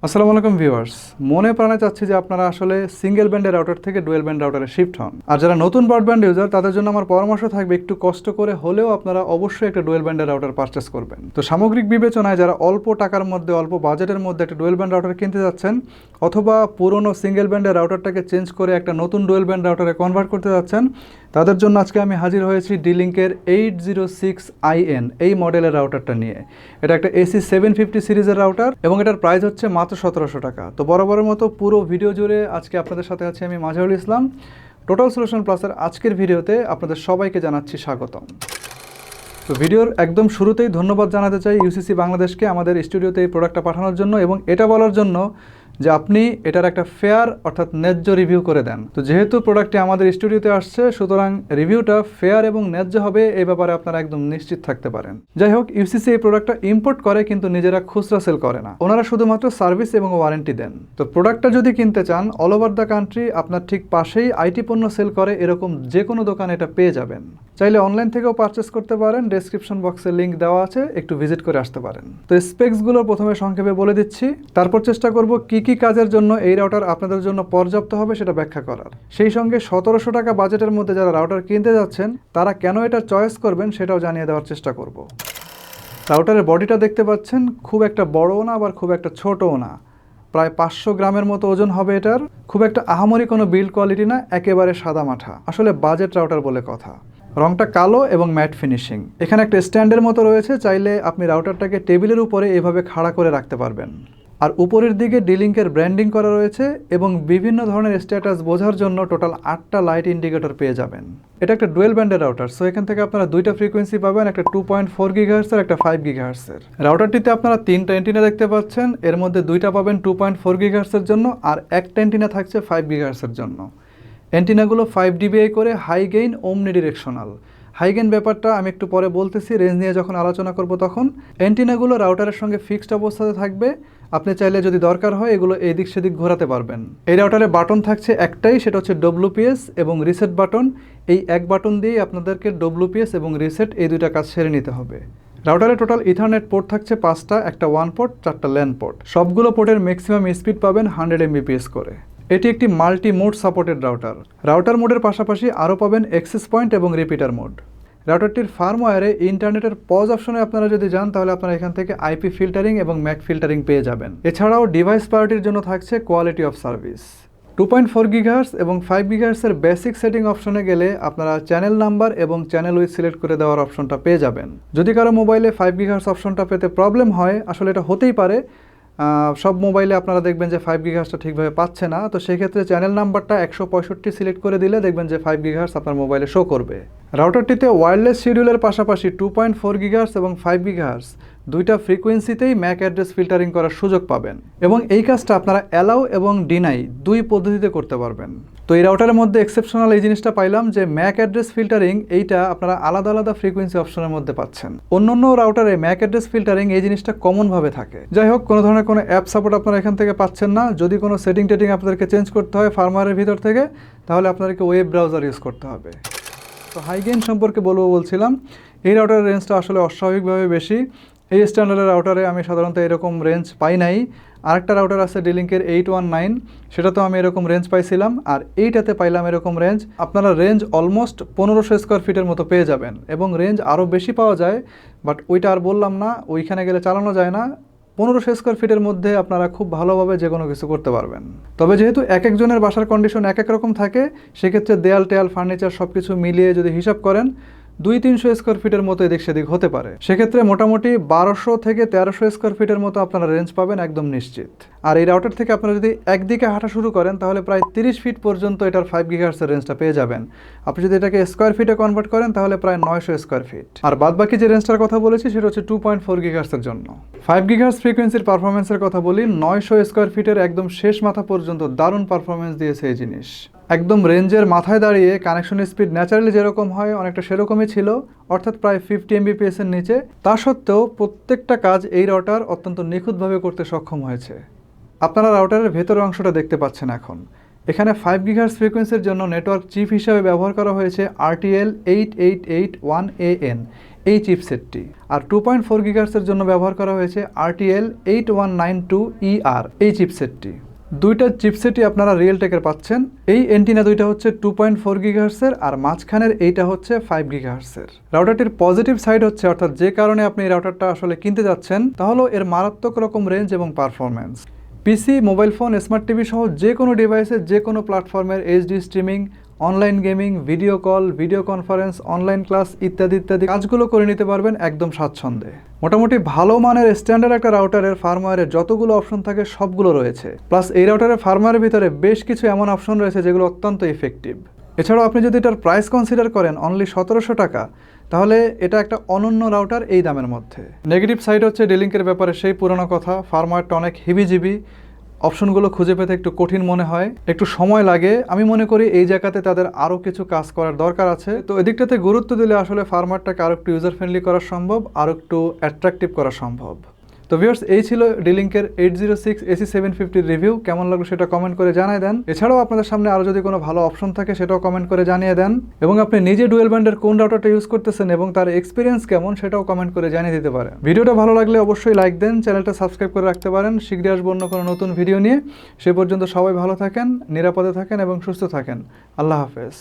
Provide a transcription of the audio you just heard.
আসসালামু আলাইকুম ভিউয়ার্স, মনে প্রাণে চাচ্ছি যে আপনারা আসলে সিঙ্গেল ব্যান্ডের রাউটার থেকে ডুয়েল ব্যান্ড রাউটারে শিফট হন। আর যারা নতুন ব্রডব্যান্ড ইউজার তাদের জন্য আমার পরামর্শ থাকবে একটু কষ্ট করে হলেও আপনারা অবশ্যই একটা ডুয়েল ব্যান্ডের রাউটার পারচেস করবেন। তো সামগ্রিক বিবেচনায় যারা অল্প টাকার মধ্যে অল্প বাজেটের মধ্যে একটা ডুয়েল ব্যান্ড রাউটার কিনতে যাচ্ছেন অথবা পুরনো সিঙ্গেল ব্যান্ডের রাউটারটাকে চেঞ্জ করে একটা নতুন ডুয়েল ব্যান্ড রাউটারে কনভার্ট করতে যাচ্ছেন, তাদের জন্য আজকে আমি হাজির হয়েছি ডিলিংকের 806IN এই মডেলের রাউটারটা নিয়ে। এটা একটা AC750 সিরিজের রাউটার এবং এটার প্রাইস হচ্ছে মাত্র 1700 টাকা। তো বরাবরের মতো পুরো ভিডিও জুড়ে আজকে আপনাদের সাথে আছি আমি মাজহারুল ইসলাম। টোটাল সলিউশন প্লাসের আজকের ভিডিওতে আপনাদের সবাইকে জানাচ্ছি স্বাগতম। তো ভিডিওর একদম শুরুতেই ধন্যবাদ জানাতে চাই ইউসিসি বাংলাদেশকে আমাদের স্টুডিওতে এই প্রোডাক্টটা পাঠানোর জন্য এবং এটা বলার জন্য যে আপনি এটার একটা ফেয়ার অর্থাৎ ন্যায্য রিভিউ করে দেন। তো যেহেতু প্রোডাক্টটি আমাদের স্টুডিওতে আসছে সুতরাং রিভিউটা ফেয়ার এবং ন্যায্য হবে এই ব্যাপারে আপনারা একদম নিশ্চিত থাকতে পারেন। যাই হোক, ইউসিসি এই প্রোডাক্টটা ইম্পোর্ট করে কিন্তু নিজেরা খুচরা সেল করে না, ওনারা শুধুমাত্র সার্ভিস এবং ওয়ারেন্টি দেন। তো প্রোডাক্টটা যদি কিনতে চান অল ওভার দ্য কান্ট্রি আপনার ঠিক পাশেই আইটি পণ্য সেল করে এরকম যে কোনো দোকানে এটা পেয়ে যাবেন। চাইলে অনলাইন থেকেও পারচেস করতে পারেন, ডেসক্রিপশন বক্সে লিঙ্ক দেওয়া আছে, একটু ভিজিট করে আসতে পারেন। তো স্পেক্সগুলো প্রথমে সংক্ষেপে বলে দিচ্ছি, তারপর চেষ্টা করব কি কি কাজের জন্য এই রাউটার আপনাদের জন্য পর্যাপ্ত হবে সেটা ব্যাখ্যা করার। সেই সঙ্গে 1700 টাকা বাজেটের মধ্যে যারা রাউটার কিনতে যাচ্ছেন তারা কেন এটা চয়েস করবেন সেটাও জানিয়ে দেওয়ার চেষ্টা করব। রাউটারের বডিটা দেখতে পাচ্ছেন, খুব একটা বড়ও না আবার খুব একটা ছোটও না, প্রায় 500 গ্রামের মতো ওজন হবে এটার। খুব একটা আহামরি কোনো বিল্ড কোয়ালিটি না, একেবারে সাদা মাঠা, আসলে বাজেট রাউটার বলে কথা। রংটা কালো এবং ম্যাট ফিনিশিং। এখানে একটা স্ট্যান্ডের মতো রয়েছে, চাইলে আপনি রাউটারটাকে টেবিলের উপরে এভাবে খাড়া করে রাখতে পারবেন। আর উপরের দিকে ডিলিংকের ব্র্যান্ডিং করা রয়েছে এবং বিভিন্ন ধরনের স্ট্যাটাস বোঝার জন্য টোটাল 8টা লাইট ইন্ডিকেটর পেয়ে যাবেন। এটা একটা ডুয়েল ব্যান্ডের রাউটার, সো এখান থেকে আপনারা দুইটা ফ্রিকোয়েন্সি পাবেন, একটা 2.4 GHz এর একটা 5 GHz এর। রাউটারটিতে আপনারা 3টা অ্যান্টিনা দেখতে পাচ্ছেন, এর মধ্যে দুইটা পাবেন 2.4 GHz এর জন্য আর একটা অ্যান্টিনা থাকছে 5 GHz এর জন্য। অ্যান্টিনাগুলো 5 dBi করে হাই গেইন ওমনি ডিরেকশনাল। হাই গেইন ব্যাপারটা আমি একটু পরে বলতেছি, রেঞ্জ নিয়ে যখন আলোচনা করব তখন। অ্যান্টিনাগুলো রাউটারের সঙ্গে ফিক্সড অবস্থাতে থাকবে, আপনি চাইলে যদি দরকার হয় এগুলো এদিক সেদিক ঘোরাতে পারবেন। এই রাউটারে বাটন থাকছে একটাই, সেটা হচ্ছে WPS এবং রিসেট বাটন। এই এক বাটন দিয়েই আপনাদেরকে WPS এবং রিসেট এই দুইটা কাজ সেরে নিতে হবে। রাউটারে টোটাল ইথারনেট পোর্ট থাকছে 5টা, একটা 1 পোর্ট, 4টা ল্যান পোর্ট। সবগুলো পোর্টের ম্যাক্সিমাম স্পিড পাবেন 100 Mbps করে। এটি একটি multi mode supported router. Router মোডের পাশাপাশি আরও পাবেন অ্যাক্সেস পয়েন্ট এবং রিপিটার মোড। রাউটারটির ফার্মওয়্যারে ইন্টারনেটের পজ অপশনে আপনারা যদি যান তাহলে আপনারা এখান থেকে আইপি ফিল্টারিং এবং ম্যাক ফিল্টারিং পেয়ে যাবেন। এছাড়াও ডিভাইস প্রায়োরিটির জন্য থাকছে কোয়ালিটি অফ সার্ভিস। 2.4 GHz এবং 5 GHz এর বেসিক সেটিং অপশনে গেলে আপনারা চ্যানেল নাম্বার এবং চ্যানেল উইথ সিলেক্ট করে দেওয়ার অপশনটা পেয়ে যাবেন। যদি কারো মোবাইলে 5 GHz অপশনটা পেতে প্রবলেম হয়, আসলে এটা হতেই পারে, সব মোবাইলে আপনারা দেখবেন যে 5 GHzটা ঠিকভাবে পাচ্ছে না, তো সেক্ষেত্রে চ্যানেল নাম্বারটা 165 সিলেক্ট করে দিলে দেখবেন যে 5 GHz আপনার মোবাইলে শো করবে। রাউটারটিতে ওয়্যারলেস শিডিউলের পাশাপাশি 2.4 GHz এবং 5 GHz দুইটা ফ্রিকোয়েন্সিতেই ম্যাক অ্যাড্রেস ফিল্টারিং করার সুযোগ পাবেন এবং এই কাজটা আপনারা অ্যালাউ এবং ডিনাই দুই পদ্ধতিতে করতে পারবেন। তো এই রাউটারের মধ্যে এক্সেপশনাল এই জিনিসটা পাইলাম যে ম্যাক অ্যাড্রেস ফিল্টারিং এইটা আপনারা আলাদা আলাদা ফ্রিকোয়েন্সি অপশনের মধ্যে পাচ্ছেন। অন্য রাউটারে ম্যাক অ্যাড্রেস ফিল্টারিং এই জিনিসটা কমনভাবে থাকে। যাই হোক, কোনো ধরনের কোনো অ্যাপ সাপোর্ট আপনারা এখান থেকে পাচ্ছেন না। যদি কোনো সেটিং আপনাদেরকে চেঞ্জ করতে হয় ফার্মওয়্যারের ভিতর থেকে, তাহলে আপনাদেরকে ওয়েব ব্রাউজার ইউজ করতে হবে। তো হাই গেইন সম্পর্কে বলছিলাম, এই রাউটারের রেঞ্জটা আসলে অস্বাভাবিকভাবে বেশি। এই স্ট্যান্ডার্ডের রাউটারে আমি সাধারণত এরকম রেঞ্জ পাই নাই। আরেকটা রাউটার আছে ডিলিংকের 819, সেটাতেও আমি এরকম রেঞ্জ পাইছিলাম, আর এইটাতে পাইলাম এরকম রেঞ্জ। আপনারা রেঞ্জ অলমোস্ট 1500 স্কোয়ার ফিটের মতো পেয়ে যাবেন এবং রেঞ্জ আরও বেশি পাওয়া যায়, বাট ওইটা আর বললাম না, ওইখানে গেলে চালানো যায় না। 1500 স্কোয়ার ফিটের মধ্যে আপনারা খুব ভালোভাবে যে কোনো কিছু করতে পারবেন। তবে যেহেতু এক একজনের বাসার কন্ডিশন এক এক রকম থাকে, সেক্ষেত্রে দেয়াল টেয়াল ফার্নিচার সব কিছু মিলিয়ে যদি হিসাব করেন 200-300 স্কোয়ার ফিটের মতো এদিক সেদিক হতে পারে। সেক্ষেত্রে মোটামুটি 1200 থেকে 1300 স্কোয়ার ফিটের মতো আপনারা রেঞ্জ পাবেন একদম নিশ্চিত। আর এই রাউটার থেকে আপনারা যদি একদিকে হাঁটা শুরু করেন তাহলে প্রায় 30 ফিট পর্যন্ত এটার 5 GHz এর রেঞ্জটা পেয়ে যাবেন। আপনি যদি এটাকে স্কোয়ার ফিটে কনভার্ট করেন তাহলে প্রায় 900 স্কোয়ার ফিট। আর বাদবাকি যে রেঞ্জটার কথা বলেছি সেটা হচ্ছে 2.4 GHz এর জন্য। 5 GHz ফ্রিকোয়েন্সির পারফরমেন্সের কথা বলি, 900 স্কোয়ার ফিটের একদম শেষ মাথা পর্যন্ত দারুণ পারফরমেন্স দিয়েছে এই জিনিস। একদম রেঞ্জের মাথায় দাঁড়িয়ে কানেকশন স্পিড ন্যাচারালি যেরকম হয় অনেকটা সেরকমই ছিল, অর্থাৎ প্রায় 50 Mbps এর নিচে। তা সত্ত্বেও প্রত্যেকটা কাজ এই রাউটার অত্যন্ত নিখুঁতভাবে করতে সক্ষম হয়েছে। আপনারা রাউটারের ভেতরের অংশটা দেখতে পাচ্ছেন এখন। এখানে 5 GHz ফ্রিকোয়েন্সির জন্য নেটওয়ার্ক চিপ হিসাবে ব্যবহার করা হয়েছে RTL 8881AN এই চিপসেটটি, আর 2.4 GHz এর জন্য ব্যবহার করা হয়েছে RTL 8192ER এই চিপসেটটি। দুইটা চিপসেটই আপনারা রিয়েলটেকের পাচ্ছেন। এই এন্টিনা দুইটা হচ্ছে 2.4 GHz এর, আর মাঝখানের এইটা হচ্ছে 5 GHz এর। রাউটারটির পজিটিভ সাইড হচ্ছে, অর্থাৎ যে কারণে আপনি এই রাউটারটা আসলে কিনতে যাচ্ছেন, তাহলে এর মারাত্মক রকম রেঞ্জ এবং পারফরম্যান্স। পিসি, মোবাইল ফোন, স্মার্ট টিভি সহ যে কোনো ডিভাইসে যে কোনো প্ল্যাটফর্মের HD streaming, online gaming, video call, video conference, online class ইত্যাদি ইত্যাদি কাজগুলো করে নিতে পারবেন একদম স্বাচ্ছন্দ্যে। মোটামুটি ভালো মানের স্ট্যান্ডার্ড একটা রাউটারের ফার্মওয়্যারে যতগুলো অপশন থাকে সবগুলো রয়েছে, প্লাস এই রাউটারের ফার্মওয়্যারের ভিতরে বেশ কিছু এমন অপশন রয়েছে যেগুলো অত্যন্ত ইফেক্টিভ। এছাড়াও আপনি যদি এটার প্রাইস কনসিডার করেন অনলি 1700 টাকা, তাহলে এটা একটা অনন্য রাউটার এই দামের মধ্যে। নেগেটিভ সাইড হচ্ছে ডিলিংকের ব্যাপারে সেই পুরনো কথা, ফার্মওয়্যারটা অনেক হিবিজিবি, অপশনগুলো খুঁজে পেতে একটু কঠিন মনে হয়, একটু সময় লাগে। আমি মনে করি এই জায়গাতে তাদের আরও কিছু কাজ করার দরকার আছে। তো এদিকটাতে গুরুত্ব দিলে আসলে ফার্মওয়্যারটাকে আরও একটু ইউজার ফ্রেন্ডলি করা সম্ভব, আরও একটু অ্যাট্রাকটিভ করা সম্ভব। তো ভিউয়ার্স, এই ছিল ডিলিংকের 806 AC750 রিভিউ। কেমন লাগলো সেটা কমেন্ট করে জানিয়ে দেন। এছাড়াও আপনাদের সামনে আরও যদি কোনো ভালো অপশন থাকে সেটাও কমেন্ট করে জানিয়ে দেন, এবং আপনি নিজে ডুয়েল ব্যান্ডের কোন রাউটারটা ইউজ করতেছেন এবং তার এক্সপিরিয়েন্স কেমন সেটাও কমেন্ট করে জানিয়ে দিতে পারেন। ভিডিওটা ভালো লাগলে অবশ্যই লাইক দেন, চ্যানেলটা সাবস্ক্রাইব করে রাখতে পারেন। শীঘ্রই আসবো অন্য কোনো নতুন ভিডিও নিয়ে। সে পর্যন্ত সবাই ভালো থাকেন, নিরাপদে থাকেন এবং সুস্থ থাকেন। আল্লাহ হাফেজ।